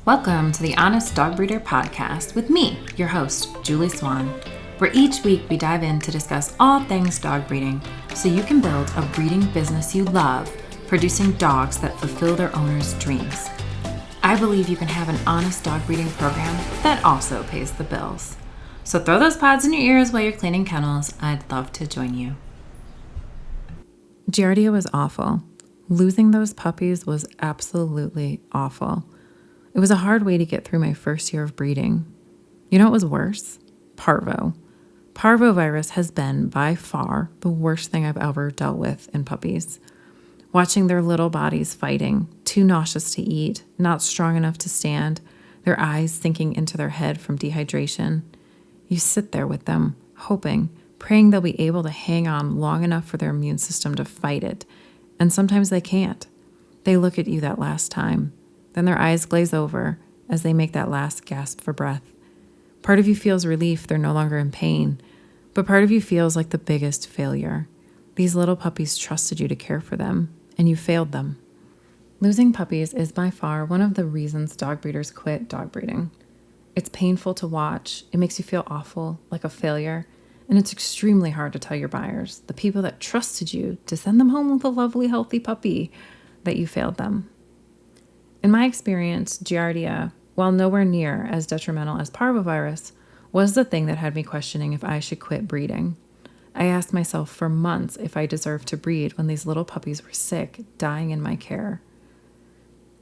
Welcome to the Honest Dog Breeder Podcast with me, your host, Julie Swan, where each week we dive in to discuss all things dog breeding so you can build a breeding business you love, producing dogs that fulfill their owners' dreams. I believe you can have an honest dog breeding program that also pays the bills. So throw those pods in your ears while you're cleaning kennels. I'd love to join you. Giardia was awful. Losing those puppies was absolutely awful. It was a hard way to get through my first year of breeding. You know what was worse? Parvo. Parvovirus has been, by far, the worst thing I've ever dealt with in puppies. Watching their little bodies fighting, too nauseous to eat, not strong enough to stand, their eyes sinking into their head from dehydration. You sit there with them, hoping, praying they'll be able to hang on long enough for their immune system to fight it. And sometimes they can't. They look at you that last time. Then their eyes glaze over as they make that last gasp for breath. Part of you feels relief they're no longer in pain, but part of you feels like the biggest failure. These little puppies trusted you to care for them, and you failed them. Losing puppies is by far one of the reasons dog breeders quit dog breeding. It's painful to watch, it makes you feel awful, like a failure, and it's extremely hard to tell your buyers, the people that trusted you to send them home with a lovely, healthy puppy, that you failed them. In my experience, Giardia, while nowhere near as detrimental as parvovirus, was the thing that had me questioning if I should quit breeding. I asked myself for months if I deserved to breed when these little puppies were sick, dying in my care.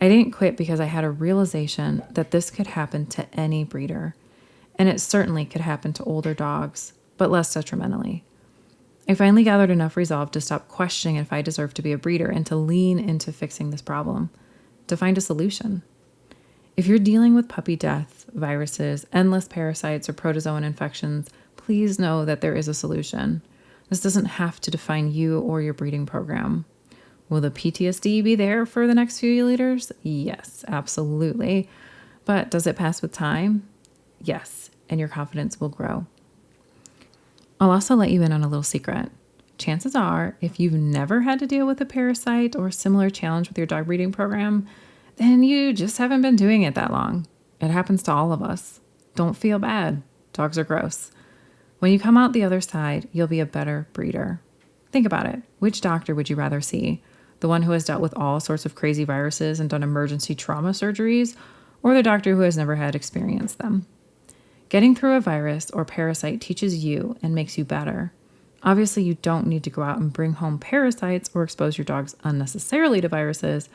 I didn't quit because I had a realization that this could happen to any breeder, and it certainly could happen to older dogs, but less detrimentally. I finally gathered enough resolve to stop questioning if I deserved to be a breeder and to lean into fixing this problem, to find a solution. If you're dealing with puppy death, viruses, endless parasites, or protozoan infections, please know that there is a solution. This doesn't have to define you or your breeding program. Will the PTSD be there for the next few liters? Yes, absolutely. But does it pass with time? Yes, and your confidence will grow. I'll also let you in on a little secret. Chances are, if you've never had to deal with a parasite or similar challenge with your dog breeding program, then you just haven't been doing it that long. It happens to all of us. Don't feel bad. Dogs are gross. When you come out the other side, you'll be a better breeder. Think about it. Which doctor would you rather see? The one who has dealt with all sorts of crazy viruses and done emergency trauma surgeries, or the doctor who has never had experienced them? Getting through a virus or parasite teaches you and makes you better. Obviously, you don't need to go out and bring home parasites or expose your dogs unnecessarily to viruses,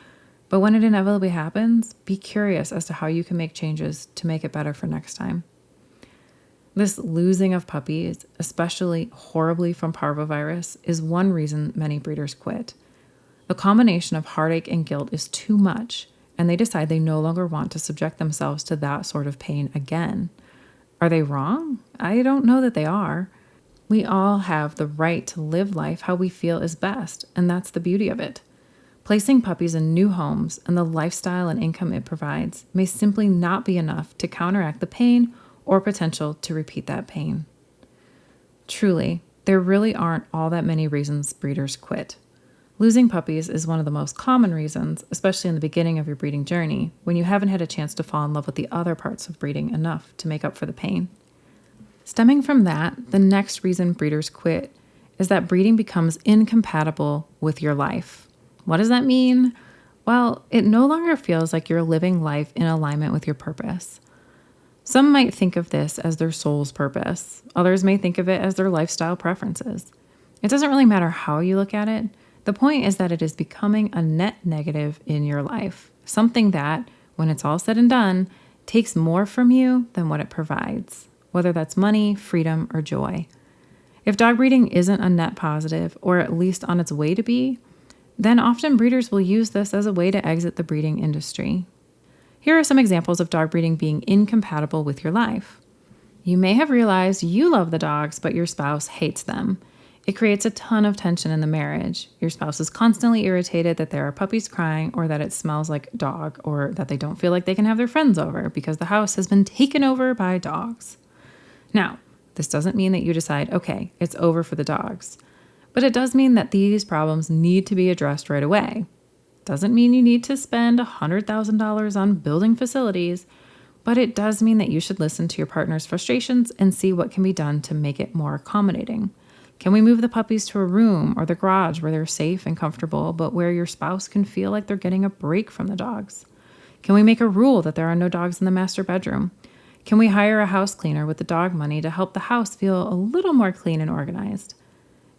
but when it inevitably happens, be curious as to how you can make changes to make it better for next time. This losing of puppies, especially horribly from parvovirus, is one reason many breeders quit. The combination of heartache and guilt is too much, and they decide they no longer want to subject themselves to that sort of pain again. Are they wrong? I don't know that they are. We all have the right to live life how we feel is best, and that's the beauty of it. Placing puppies in new homes and the lifestyle and income it provides may simply not be enough to counteract the pain or potential to repeat that pain. Truly, there really aren't all that many reasons breeders quit. Losing puppies is one of the most common reasons, especially in the beginning of your breeding journey, when you haven't had a chance to fall in love with the other parts of breeding enough to make up for the pain. Stemming from that, the next reason breeders quit is that breeding becomes incompatible with your life. What does that mean? Well, it no longer feels like you're living life in alignment with your purpose. Some might think of this as their soul's purpose. Others may think of it as their lifestyle preferences. It doesn't really matter how you look at it. The point is that it is becoming a net negative in your life, something that, when it's all said and done, takes more from you than what it provides, whether that's money, freedom, or joy. If dog breeding isn't a net positive, or at least on its way to be, then often breeders will use this as a way to exit the breeding industry. Here are some examples of dog breeding being incompatible with your life. You may have realized you love the dogs, but your spouse hates them. It creates a ton of tension in the marriage. Your spouse is constantly irritated that there are puppies crying, or that it smells like dog, or that they don't feel like they can have their friends over because the house has been taken over by dogs. Now, this doesn't mean that you decide, okay, it's over for the dogs, but it does mean that these problems need to be addressed right away. Doesn't mean you need to spend $100,000 on building facilities, but it does mean that you should listen to your partner's frustrations and see what can be done to make it more accommodating. Can we move the puppies to a room or the garage where they're safe and comfortable, but where your spouse can feel like they're getting a break from the dogs? Can we make a rule that there are no dogs in the master bedroom? Can we hire a house cleaner with the dog money to help the house feel a little more clean and organized?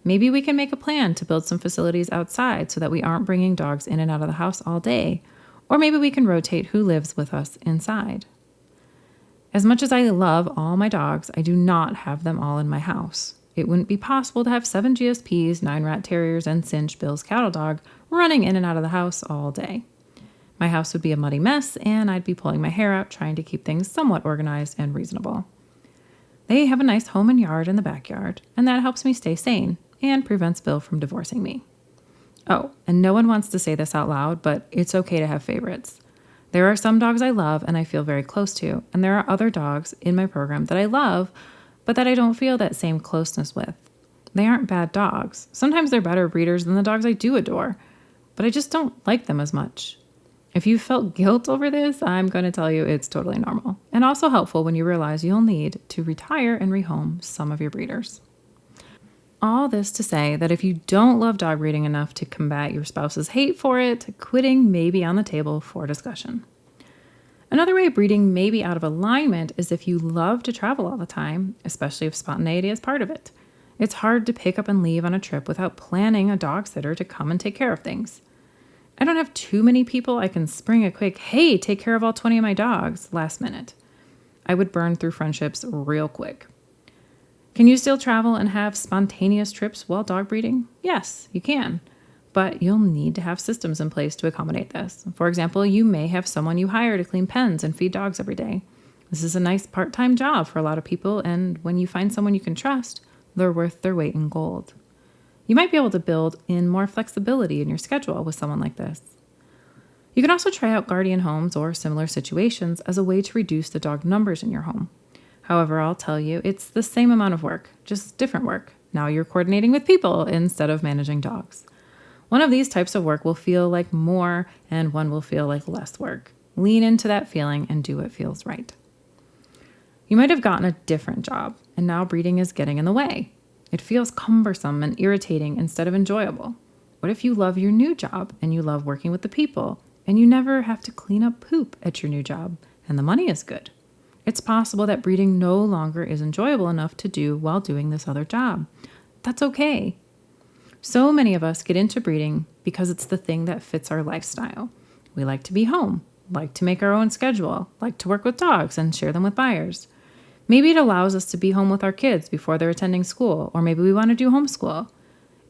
Maybe we can make a plan to build some facilities outside so that we aren't bringing dogs in and out of the house all day, or maybe we can rotate who lives with us inside. As much as I love all my dogs, I do not have them all in my house. It wouldn't be possible to have 7 GSPs, 9 rat terriers, and Cinch Bill's cattle dog running in and out of the house all day. My house would be a muddy mess, and I'd be pulling my hair out trying to keep things somewhat organized and reasonable. They have a nice home and yard in the backyard, and that helps me stay sane and prevents Bill from divorcing me. Oh, and no one wants to say this out loud, but it's okay to have favorites. There are some dogs I love and I feel very close to, and there are other dogs in my program that I love, but that I don't feel that same closeness with. They aren't bad dogs. Sometimes they're better breeders than the dogs I do adore, but I just don't like them as much. If you felt guilt over this, I'm going to tell you it's totally normal, and also helpful when you realize you'll need to retire and rehome some of your breeders. All this to say that if you don't love dog breeding enough to combat your spouse's hate for it, quitting may be on the table for discussion. Another way breeding may be out of alignment is if you love to travel all the time, especially if spontaneity is part of it. It's hard to pick up and leave on a trip without planning a dog sitter to come and take care of things. I don't have too many people I can spring a quick, hey, take care of all 20 of my dogs last minute. I would burn through friendships real quick. Can you still travel and have spontaneous trips while dog breeding? Yes, you can, but you'll need to have systems in place to accommodate this. For example, you may have someone you hire to clean pens and feed dogs every day. This is a nice part-time job for a lot of people, and when you find someone you can trust, they're worth their weight in gold. You might be able to build in more flexibility in your schedule with someone like this. You can also try out guardian homes or similar situations as a way to reduce the dog numbers in your home. However, I'll tell you, it's the same amount of work, just different work. Now you're coordinating with people instead of managing dogs. One of these types of work will feel like more, and one will feel like less work. Lean into that feeling and do what feels right. You might have gotten a different job, and now breeding is getting in the way. It feels cumbersome and irritating instead of enjoyable. What if you love your new job and you love working with the people, and you never have to clean up poop at your new job, and the money is good? It's possible that breeding no longer is enjoyable enough to do while doing this other job. That's okay. So many of us get into breeding because it's the thing that fits our lifestyle. We like to be home, like to make our own schedule, like to work with dogs and share them with buyers. Maybe it allows us to be home with our kids before they're attending school, or maybe we want to do homeschool.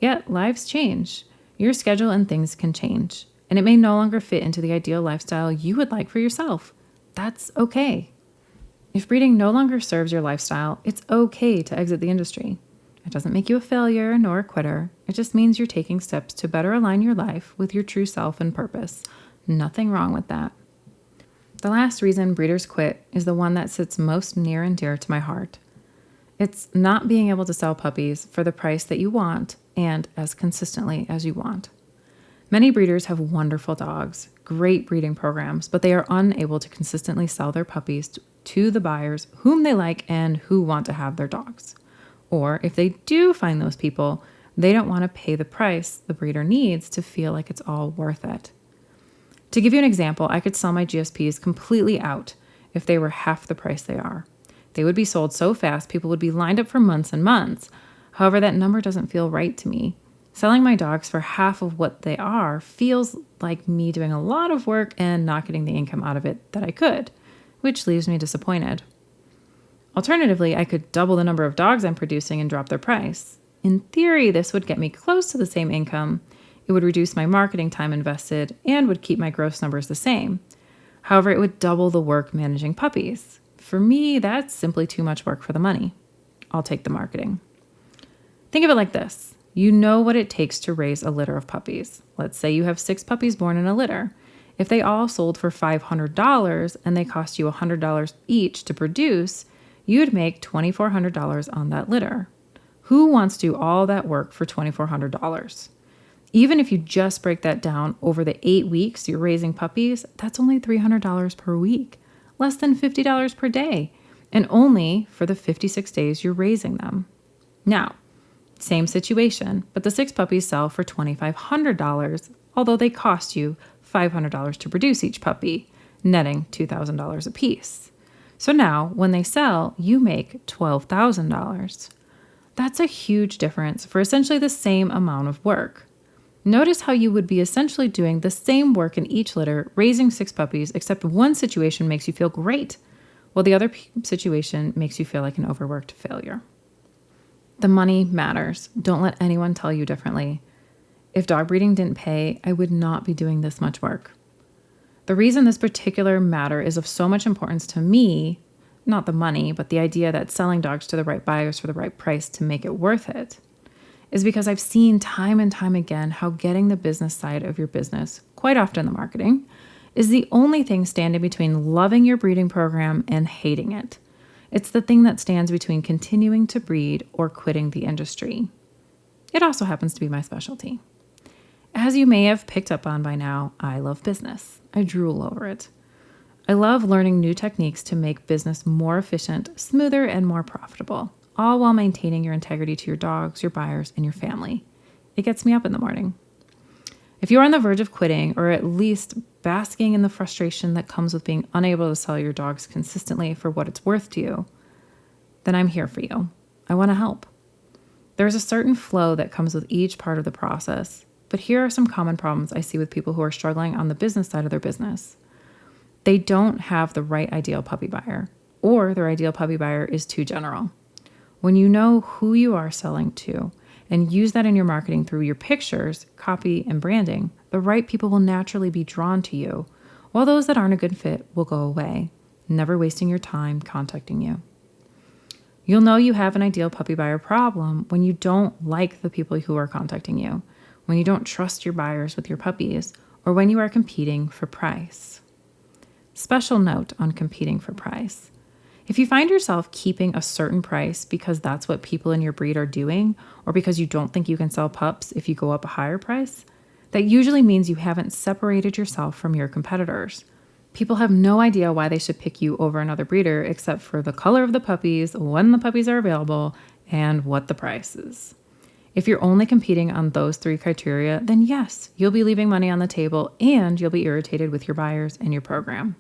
Yet lives change. Your schedule and things can change, and it may no longer fit into the ideal lifestyle you would like for yourself. That's okay. If breeding no longer serves your lifestyle, it's okay to exit the industry. It doesn't make you a failure nor a quitter. It just means you're taking steps to better align your life with your true self and purpose. Nothing wrong with that. The last reason breeders quit is the one that sits most near and dear to my heart. It's not being able to sell puppies for the price that you want and as consistently as you want. Many breeders have wonderful dogs, great breeding programs, but they are unable to consistently sell their puppies to the buyers whom they like and who want to have their dogs. Or if they do find those people, they don't want to pay the price the breeder needs to feel like it's all worth it. To give you an example, I could sell my GSPs completely out if they were half the price they are. They would be sold so fast, people would be lined up for months and months. However, that number doesn't feel right to me. Selling my dogs for half of what they are feels like me doing a lot of work and not getting the income out of it that I could, which leaves me disappointed. Alternatively, I could double the number of dogs I'm producing and drop their price. In theory, this would get me close to the same income. It would reduce my marketing time invested and would keep my gross numbers the same. However, it would double the work managing puppies. For me, that's simply too much work for the money. I'll take the marketing. Think of it like this. You know what it takes to raise a litter of puppies. Let's say you have 6 puppies born in a litter. If they all sold for $500 and they cost you $100 each to produce, you'd make $2,400 on that litter. Who wants to do all that work for $2,400? Even if you just break that down over the 8 weeks you're raising puppies, that's only $300 per week, less than $50 per day, and only for the 56 days you're raising them. Now, same situation, but the 6 puppies sell for $2,500, although they cost you $500 to produce each puppy, netting $2,000 apiece. So now, when they sell, you make $12,000. That's a huge difference for essentially the same amount of work. Notice how you would be essentially doing the same work in each litter, raising 6 puppies, except one situation makes you feel great, while the other situation makes you feel like an overworked failure. The money matters. Don't let anyone tell you differently. If dog breeding didn't pay, I would not be doing this much work. The reason this particular matter is of so much importance to me, not the money, but the idea that selling dogs to the right buyers for the right price to make it worth it, is because I've seen time and time again how getting the business side of your business, quite often the marketing, is the only thing standing between loving your breeding program and hating it. It's the thing that stands between continuing to breed or quitting the industry. It also happens to be my specialty. As you may have picked up on by now, I love business. I drool over it. I love learning new techniques to make business more efficient, smoother, and more profitable, all while maintaining your integrity to your dogs, your buyers, and your family. It gets me up in the morning. If you're on the verge of quitting, or at least basking in the frustration that comes with being unable to sell your dogs consistently for what it's worth to you, then I'm here for you. I want to help. There's a certain flow that comes with each part of the process, but here are some common problems I see with people who are struggling on the business side of their business. They don't have the right ideal puppy buyer, or their ideal puppy buyer is too general. When you know who you are selling to and use that in your marketing through your pictures, copy, and branding, the right people will naturally be drawn to you, while those that aren't a good fit will go away, never wasting your time contacting you. You'll know you have an ideal puppy buyer problem when you don't like the people who are contacting you, when you don't trust your buyers with your puppies, or when you are competing for price. Special note on competing for price. If you find yourself keeping a certain price because that's what people in your breed are doing, or because you don't think you can sell pups if you go up a higher price, that usually means you haven't separated yourself from your competitors. People have no idea why they should pick you over another breeder except for the color of the puppies, when the puppies are available, and what the price is. If you're only competing on those 3 criteria, then yes, you'll be leaving money on the table and you'll be irritated with your buyers and your program.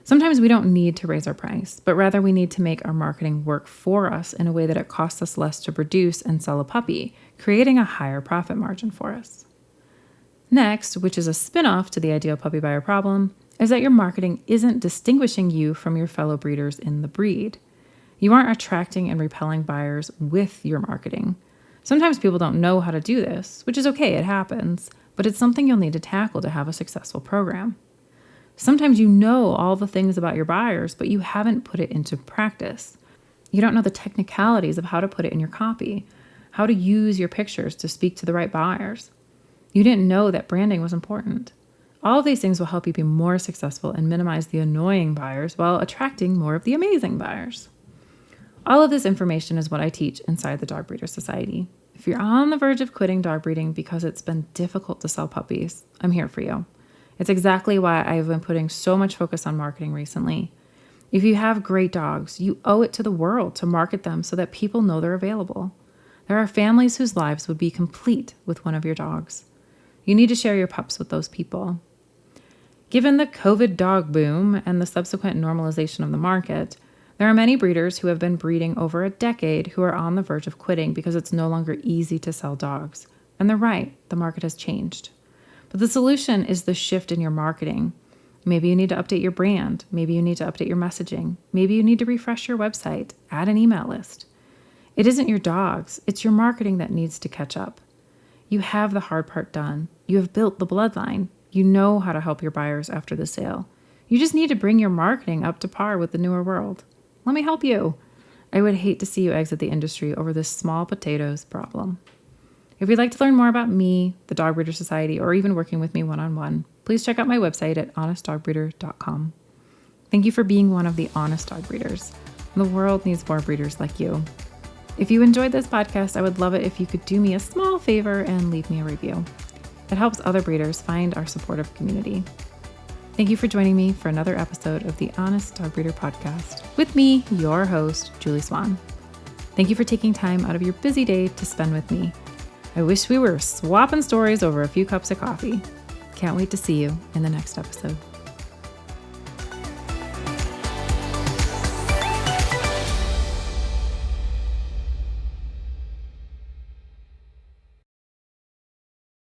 Sometimes we don't need to raise our price, but rather we need to make our marketing work for us in a way that it costs us less to produce and sell a puppy, creating a higher profit margin for us. Next, which is a spin-off to the ideal puppy buyer problem, is that your marketing isn't distinguishing you from your fellow breeders in the breed. You aren't attracting and repelling buyers with your marketing. Sometimes people don't know how to do this, which is okay, it happens, but it's something you'll need to tackle to have a successful program. Sometimes you know all the things about your buyers, but you haven't put it into practice. You don't know the technicalities of how to put it in your copy, how to use your pictures to speak to the right buyers. You didn't know that branding was important. All of these things will help you be more successful and minimize the annoying buyers while attracting more of the amazing buyers. All of this information is what I teach inside the Dog Breeder Society. If you're on the verge of quitting dog breeding because it's been difficult to sell puppies, I'm here for you. It's exactly why I've been putting so much focus on marketing recently. If you have great dogs, you owe it to the world to market them so that people know they're available. There are families whose lives would be complete with one of your dogs. You need to share your pups with those people. Given the COVID dog boom and the subsequent normalization of the market, there are many breeders who have been breeding over a decade who are on the verge of quitting because it's no longer easy to sell dogs. And they're right, the market has changed. But the solution is the shift in your marketing. Maybe you need to update your brand. Maybe you need to update your messaging. Maybe you need to refresh your website, add an email list. It isn't your dogs, it's your marketing that needs to catch up. You have the hard part done. You have built the bloodline. You know how to help your buyers after the sale. You just need to bring your marketing up to par with the newer world. Let me help you. I would hate to see you exit the industry over this small potatoes problem. If you'd like to learn more about me, the Dog Breeder Society, or even working with me one-on-one, please check out my website at honestdogbreeder.com. Thank you for being one of the honest dog breeders. The world needs more breeders like you. If you enjoyed this podcast, I would love it if you could do me a small favor and leave me a review. It helps other breeders find our supportive community. Thank you for joining me for another episode of the Honest Dog Breeder Podcast with me, your host, Julie Swan. Thank you for taking time out of your busy day to spend with me. I wish we were swapping stories over a few cups of coffee. Can't wait to see you in the next episode.